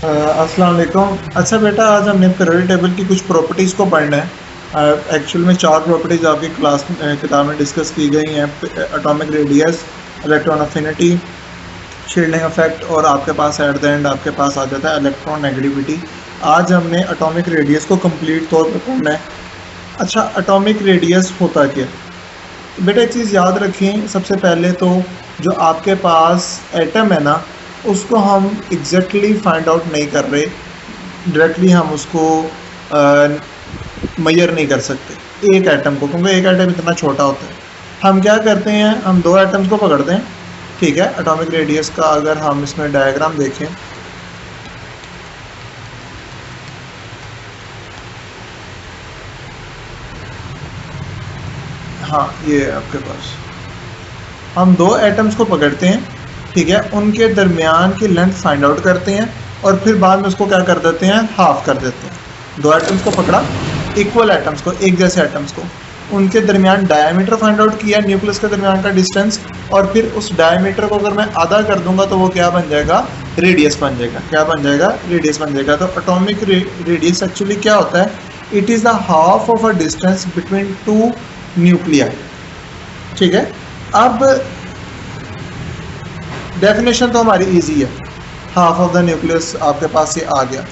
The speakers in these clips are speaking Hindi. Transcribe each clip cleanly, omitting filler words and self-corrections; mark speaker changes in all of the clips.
Speaker 1: अस्सलाम वालेकुम। अच्छा बेटा, आज हमने पीरियोडिक टेबल की कुछ प्रॉपर्टीज़ को पढ़ना है। एक्चुअल में 4 प्रॉपर्टीज़ आपकी क्लास किताब में डिस्कस की गई हैं। Atomic radius, electron affinity, shielding effect, और आपके पास एट द एंड आपके पास आ जाता है इलेक्ट्रॉन नेगेटिविटी। आज हमने एटॉमिक रेडियस को कंप्लीट तौर पर पढ़ना है। अच्छा, एटॉमिक रेडियस होता क्या है बेटा? एक चीज़ याद रखें, सबसे पहले तो जो आपके पास एटम है ना, उसको हम एग्जैक्टली फाइंड आउट नहीं कर रहे, डायरेक्टली हम उसको मेजर नहीं कर सकते एक एटम को, क्योंकि एक एटम इतना छोटा होता है। हम क्या करते हैं, हम 2 एटम्स को पकड़ते हैं, ठीक है। एटॉमिक रेडियस का अगर हम इसमें डायग्राम देखें, हाँ ये है आपके पास। हम 2 एटम्स को पकड़ते हैं, ठीक है, उनके दरमियान की लेंथ फाइंड आउट करते हैं और फिर बाद में उसको क्या कर देते हैं, हाफ कर देते हैं। 2 एटम्स को पकड़ा, इक्वल एटम्स को, एक जैसे एटम्स को, उनके दरमियान डायमीटर फाइंड आउट किया, न्यूक्लियस के दरमियान का डिस्टेंस, और फिर उस डायमीटर को अगर मैं आधा कर दूंगा तो वो क्या बन जाएगा, रेडियस बन जाएगा। क्या बन जाएगा, रेडियस बन जाएगा। तो एटॉमिक रेडियस एक्चुअली क्या होता है, it is the half of a distance between 2 nuclei, ठीक है। अब डेफिनेशन तो हमारी इजी है, हाफ ऑफ द न्यूक्लियस आपके पास ये आ गया।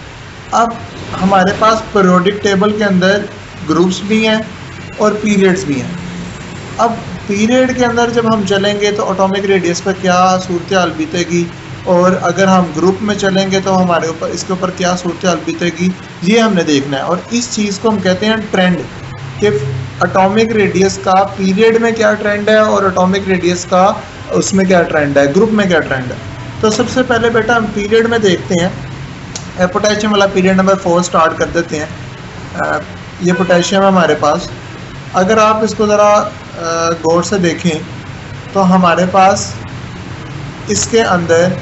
Speaker 1: अब हमारे पास पीरियोडिक टेबल के अंदर ग्रुप्स भी हैं और पीरियड्स भी हैं। अब पीरियड के अंदर जब हम चलेंगे तो एटॉमिक रेडियस पर क्या सूरत हाल बीतेगी, और अगर हम ग्रुप में चलेंगे तो हमारे ऊपर इसके ऊपर क्या सूरत हाल बीतेगी, ये हमने देखना है। और इस चीज़ को हम कहते हैं ट्रेंड, कि एटॉमिक रेडियस का पीरियड में क्या ट्रेंड है और एटॉमिक रेडियस का उसमें क्या ट्रेंड है, ग्रुप में क्या ट्रेंड है। तो सबसे पहले बेटा हम पीरियड में देखते हैं। पोटेशियम वाला पीरियड नंबर 4 स्टार्ट कर देते हैं। ये पोटेशियम है हमारे पास। अगर आप इसको ज़रा गौर से देखें तो हमारे पास इसके अंदर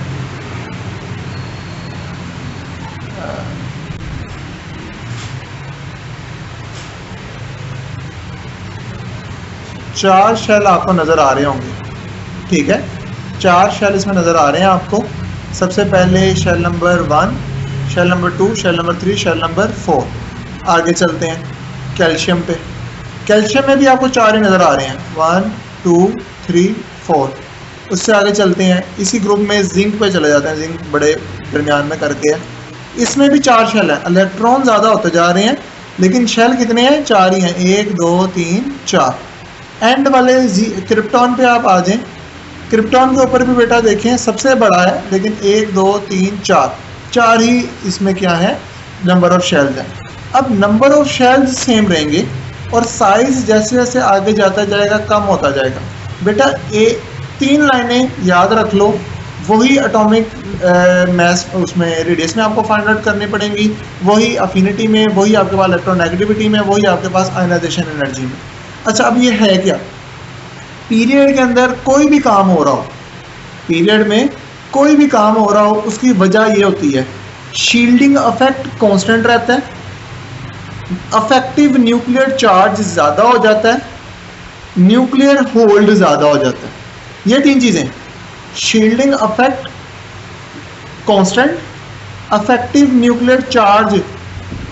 Speaker 1: चार शेल आपको नज़र आ रहे होंगे, ठीक है। 4 शेल इसमें नज़र आ रहे हैं आपको। सबसे पहले shell number 1, shell number 2, shell number 3, shell number 4। आगे चलते हैं कैल्शियम पे। कैल्शियम में भी आपको 4 ही नज़र आ रहे हैं, 1 2 3 4। उससे आगे चलते हैं, इसी ग्रुप में जिंक पे चले जाते हैं, जिंक बड़े दरमियान में करके है। इसमें भी 4 शेल हैं। इलेक्ट्रॉन ज़्यादा होते जा रहे हैं लेकिन शेल कितने हैं, 4 ही हैं, 1 2 3 4। एंड वाले क्रिप्टॉन पे आप आ जाएं। क्रिप्टॉन के ऊपर भी बेटा देखें, सबसे बड़ा है लेकिन 1 2 3 4 ही इसमें क्या है, नंबर ऑफ शेल्स हैं। अब नंबर ऑफ शेल्स सेम रहेंगे और साइज जैसे जैसे आगे जाता जाएगा कम होता जाएगा। बेटा 3 लाइनें याद रख लो, वही एटॉमिक मैस उसमें रेडियस में आपको फाइंड आउट करनी पड़ेंगी, वही अफिनिटी में, वही आपके पास इलेक्ट्रोनेगेटिविटी में, वही आपके पास आयनाइजेशन एनर्जी में। अच्छा, अब ये है क्या, पीरियड के अंदर कोई भी काम हो रहा हो, पीरियड में कोई भी काम हो रहा हो, उसकी वजह ये होती है शील्डिंग इफेक्ट कांस्टेंट रहता है, अफेक्टिव न्यूक्लियर चार्ज ज़्यादा हो जाता है, न्यूक्लियर होल्ड ज़्यादा हो जाता है। ये 3 चीज़ें, shielding effect constant, affective nuclear charge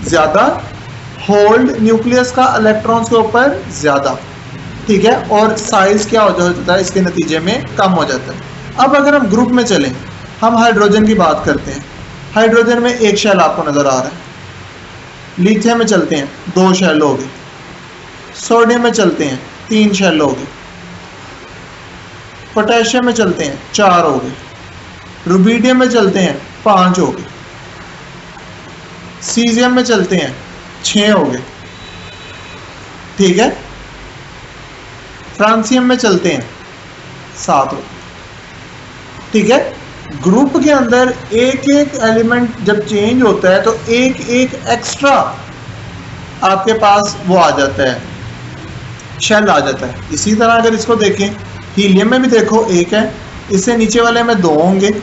Speaker 1: ज़्यादा, होल्ड न्यूक्लियस का इलेक्ट्रॉन्स के ऊपर ज़्यादा, ठीक है, और साइज क्या हो जाता है इसके नतीजे में, कम हो जाता है। अब अगर हम ग्रुप में चलें, हम हाइड्रोजन की बात करते हैं। हाइड्रोजन में 1 शेल आपको नज़र आ रहा है। लिथियम में चलते हैं, 2 शेल हो गए। सोडियम में चलते हैं, 3 शेल हो गए। पोटेशियम में चलते हैं, 4 हो गए। रुबीडियम में चलते हैं, 5 हो गए। सीजियम में चलते हैं, 6 हो गए, ठीक है। फ्रांसियम में चलते हैं, 7 हो गए, ठीक है। ग्रुप के अंदर एक एक एलिमेंट जब चेंज होता है तो एक एक एक्स्ट्रा आपके पास वो आ जाता है, शेल आ जाता है। इसी तरह अगर इसको देखें, हीलियम में भी देखो 1 है, इससे नीचे वाले में 2 होंगे,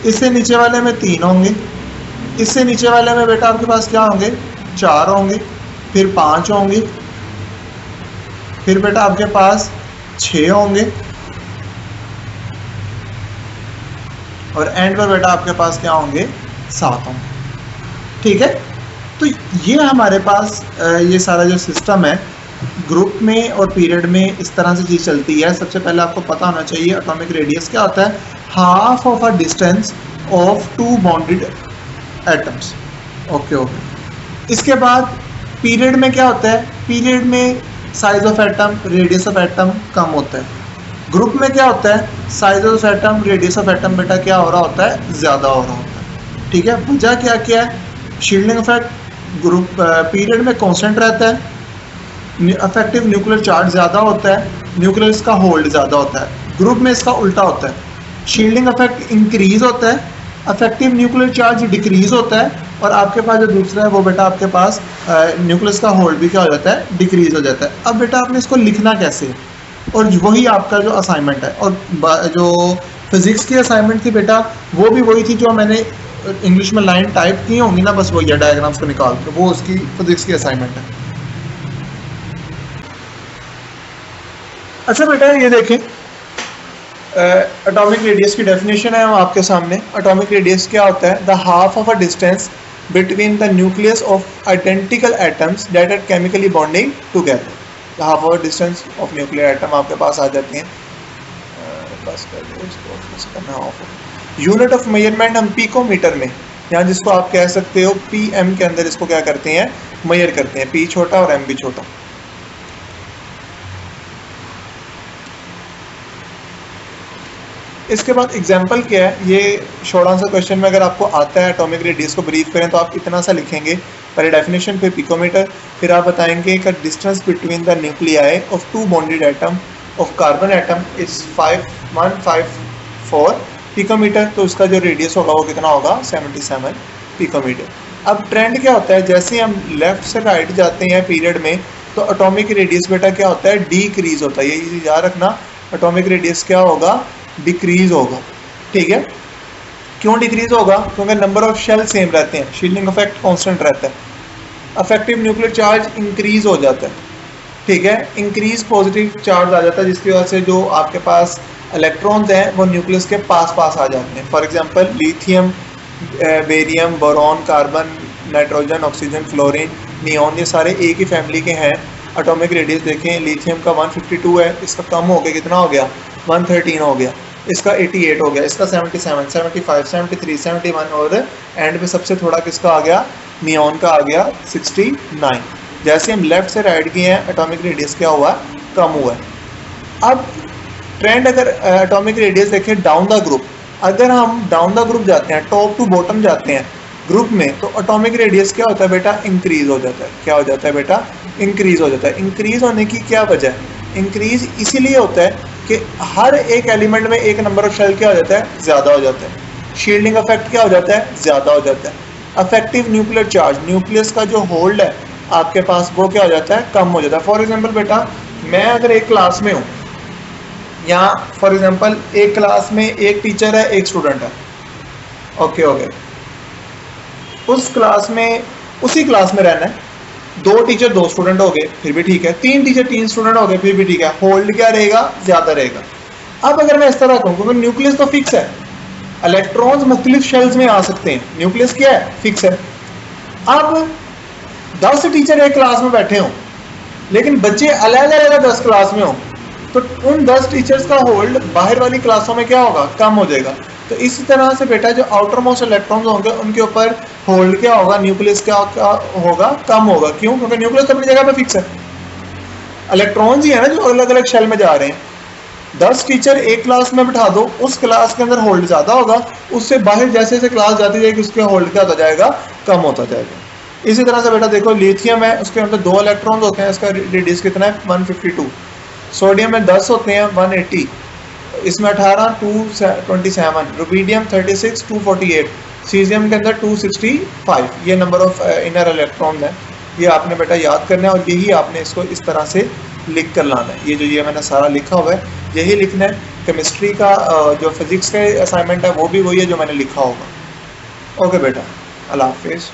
Speaker 1: इससे नीचे वाले में 3 होंगे, इससे नीचे वाले में बेटा आपके पास क्या होंगे, 4 होंगे, फिर 5 होंगे, फिर बेटा आपके पास 6 होंगे, और एंड पर बेटा आपके पास क्या होंगे, 7 होंगे। ठीक है, तो ये हमारे पास ये सारा जो सिस्टम है ग्रुप में और पीरियड में इस तरह से चीज़ चलती है। सबसे पहले आपको पता होना चाहिए एटॉमिक रेडियस क्या होता है, half of a distance of 2 bonded atoms. Okay okay. इसके बाद पीरियड में क्या होता है, पीरियड में size of atom radius of atom कम होता है। ग्रुप में क्या होता है, size of atom radius of atom बेटा क्या हो रहा होता है, ज़्यादा हो रहा होता है। ठीक है, वजह क्या क्या है, शील्डिंग इफेक्ट ग्रुप पीरियड में कांस्टेंट रहता है, अफेक्टिव न्यूक्लियर चार्ज ज़्यादा होता है, न्यूक्लियस का होल्ड ज़्यादा होता है। ग्रुप में इसका उल्टा होता है, शील्डिंग इफेक्ट इंक्रीज होता है, अफेक्टिव न्यूक्लियर चार्ज डिक्रीज होता है, और आपके पास जो दूसरा है वो बेटा आपके पास न्यूक्लियस का होल्ड भी क्या हो जाता है, डिक्रीज हो जाता है। अब बेटा आपने इसको लिखना कैसे है, और वही आपका जो असाइनमेंट है। और जो फिजिक्स की असाइनमेंट थी बेटा वो भी वही थी जो मैंने इंग्लिश में लाइन टाइप की होंगी ना, बस वही है, डायग्राम्स को निकाल के वो उसकी फिजिक्स की असाइनमेंट है। अच्छा बेटा ये देखें, एटॉमिक रेडियस की डेफिनेशन है आपके सामने। एटॉमिक रेडियस क्या होता है, the half of a distance between the nucleus of identical atoms that are chemically bonding together. The half of distance of nuclear atom आपके पास आ जाते हैं। यूनिट ऑफ मेजरमेंट हम पिकोमीटर में, यहाँ जिसको आप कह सकते हो पीएम के अंदर इसको क्या करते हैं, मेजर करते हैं, पी छोटा और एम भी छोटा। इसके बाद एग्जाम्पल क्या है, ये शॉर्ट आंसर क्वेश्चन में अगर आपको आता है एटॉमिक रेडियस को ब्रीफ करें तो आप इतना सा लिखेंगे, पहले डेफिनेशन फिर पिकोमीटर, फिर आप बताएंगे कि distance between the nuclei of 2 bonded atom of carbon atom is 5154 picometer, तो उसका जो रेडियस होगा वो कितना होगा, 77 पिकोमीटर। अब ट्रेंड क्या होता है, जैसे हम लेफ्ट से राइट जाते हैं पीरियड में तो एटॉमिक रेडियस बेटा क्या होता है, डिक्रीज होता है। ये चीज़ याद रखना, एटॉमिक रेडियस क्या होगा, डिक्रीज होगा। ठीक है, क्यों डिक्रीज होगा, क्योंकि नंबर ऑफ शेल सेम रहते हैं, शील्डिंग इफेक्ट कांस्टेंट रहता है, अफेक्टिव न्यूक्लियर चार्ज इंक्रीज हो जाता है। ठीक है, इंक्रीज पॉजिटिव चार्ज आ जाता है जिसकी वजह से जो आपके पास इलेक्ट्रॉन्स हैं वो न्यूक्लियस के पास पास आ जाते हैं। For example lithium, barium, boron, carbon, nitrogen, oxygen, fluorine, neon, ये सारे एक ही फैमिली के हैं। एटॉमिक रेडियस देखें, लिथियम का 152 है, इसका कम हो गया, कितना हो गया, 113 हो गया, इसका 88 हो गया, इसका 77, 75, 73, 71 और एंड में सबसे थोड़ा किसका आ गया, नियॉन का आ गया 69। जैसे हम लेफ्ट से राइट गए हैं एटॉमिक रेडियस क्या हुआ, कम हुआ है। अब ट्रेंड अगर एटॉमिक रेडियस देखें डाउन द ग्रुप, अगर हम डाउन द ग्रुप जाते हैं, टॉप टू बॉटम जाते हैं ग्रुप में, तो एटॉमिक रेडियस क्या होता है बेटा, इंक्रीज हो जाता है। क्या हो जाता है बेटा, इंक्रीज हो जाता है। इंक्रीज होने की क्या वजह है, इंक्रीज इसीलिए होता है कि हर एक एलिमेंट में एक नंबर ऑफ शेल क्या हो जाता है, ज़्यादा हो जाता है। शील्डिंग इफेक्ट क्या हो जाता है, ज़्यादा हो जाता है। अफेक्टिव न्यूक्लियर चार्ज, न्यूक्लियस का जो होल्ड है आपके पास वो क्या हो जाता है, कम हो जाता है। फॉर एग्जांपल बेटा मैं अगर एक क्लास में हूँ, यहाँ फॉर एग्जांपल एक क्लास में एक टीचर है, एक स्टूडेंट है, ओके ओके, उस क्लास में उसी क्लास में रहना है, 2 टीचर 2 स्टूडेंट हो गए फिर भी ठीक है, 3 टीचर 3 स्टूडेंट हो गए फिर भी ठीक है, होल्ड क्या रहेगा, ज्यादा रहेगा। अब अगर मैं इस तरह कहूँ, क्योंकि न्यूक्लियस तो फिक्स है, इलेक्ट्रॉन्स मुख्तलिफ शेल्स में आ सकते हैं, न्यूक्लियस क्या है, फिक्स है। अब 10 टीचर एक क्लास में बैठे हों लेकिन बच्चे अलग अलग 10 क्लास में हों, तो उन 10 टीचर्स का होल्ड बाहर वाली क्लासों में क्या होगा, कम हो जाएगा। तो इसी तरह से बेटा जो आउटर मोस्ट इलेक्ट्रॉन्स होंगे उनके ऊपर होल्ड क्या होगा, न्यूक्लियस क्या होगा, कम होगा। क्यों, क्योंकि न्यूक्लियस अपनी जगह पे फिक्स है, इलेक्ट्रॉन्स ही है ना जो अलग अलग शेल में जा रहे हैं। 10 टीचर एक क्लास में बिठा दो, उस क्लास के अंदर होल्ड ज्यादा होगा, उससे बाहर जैसे जैसे क्लास जाती जाएगी उसके होल्ड क्या होता जाएगा, कम होता जाएगा। इसी तरह से बेटा देखो लिथियम है, उसके अंदर 2 इलेक्ट्रॉन्स होते हैं, इसका रेडियस कितना है, 152। सोडियम में 10 होते हैं, 180, इसमें 18, 227, रुबीडियम 36, 248, सीजियम के अंदर 265। ये नंबर ऑफ इनर इलेक्ट्रॉन है, ये आपने बेटा याद करना है और यही आपने इसको इस तरह से लिख कर लाना है। ये जो ये मैंने सारा लिखा हुआ है यही लिखना है। केमिस्ट्री का जो फिजिक्स का असाइनमेंट है वो भी वही है जो मैंने लिखा होगा। ओके बेटा, अल्लाह हाफिज़।